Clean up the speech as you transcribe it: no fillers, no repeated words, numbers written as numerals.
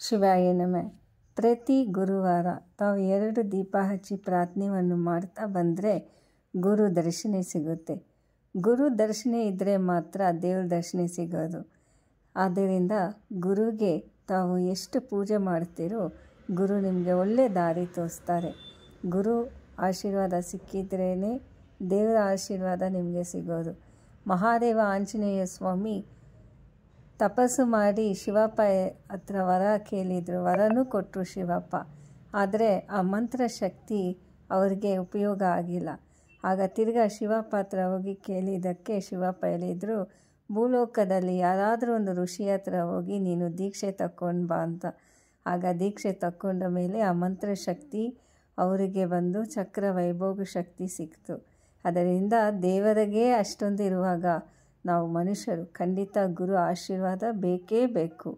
ಶಿವಾಯ ನಮಃ. ಪ್ರತಿ ಗುರುವಾರ ತಾವು 2 ದೀಪ ಹಚ್ಚಿ ಪ್ರಾರ್ಥನೆಯನ್ನು ಮಾಡ್ತಾ ಬಂದರೆ ಗುರು ದರ್ಶನ ಸಿಗುತ್ತೆ. ಗುರು ದರ್ಶನ ಇದ್ದರೆ ಮಾತ್ರ ದೇವ್ರ ದರ್ಶನ ಸಿಗೋದು. ಆದ್ದರಿಂದ ಗುರುಗೆ ತಾವು ಎಷ್ಟು ಪೂಜೆ ಮಾಡ್ತೀರೋ ಗುರು ನಿಮಗೆ ಒಳ್ಳೆ ದಾರಿ ತೋರಿಸ್ತಾರೆ. ಗುರು ಆಶೀರ್ವಾದ ಸಿಕ್ಕಿದ್ರೇ ದೇವರ ಆಶೀರ್ವಾದ ನಿಮಗೆ ಸಿಗೋದು. ಮಹಾದೇವ ಆಂಜನೇಯ ಸ್ವಾಮಿ ತಪಸ್ಸು ಮಾಡಿ ಶಿವಪ್ಪ ಹತ್ರ ವರ ಕೇಳಿದರು. ವರನೂ ಕೊಟ್ಟರು ಶಿವಪ್ಪ. ಆದರೆ ಆ ಮಂತ್ರ ಶಕ್ತಿ ಅವರಿಗೆ ಉಪಯೋಗ ಆಗಿಲ್ಲ. ಆಗ ತಿರ್ಗಾ ಶಿವಪ್ಪ ಹತ್ರ ಹೋಗಿ ಕೇಳಿದ್ದಕ್ಕೆ ಶಿವಪ್ಪ ಹೇಳಿದರು, ಭೂಲೋಕದಲ್ಲಿ ಯಾರಾದರೂ ಒಂದು ಋಷಿ ಹತ್ರ ಹೋಗಿ ನೀನು ದೀಕ್ಷೆ ತಕ್ಕೊಂಡು ಬಾ ಅಂತ. ಆಗ ದೀಕ್ಷೆ ತಕ್ಕೊಂಡ ಮೇಲೆ ಆ ಮಂತ್ರ ಶಕ್ತಿ ಅವರಿಗೆ ಬಂದು ಚಕ್ರ ವೈಭೋಗ ಶಕ್ತಿ ಸಿಕ್ತು. ಅದರಿಂದ ದೇವರಿಗೆ ಅಷ್ಟೊಂದು ಇರುವಾಗ ನಾವು ಮನುಷ್ಯರು ಖಂಡಿತ ಗುರು ಆಶೀರ್ವಾದ ಬೇಕೇ ಬೇಕು.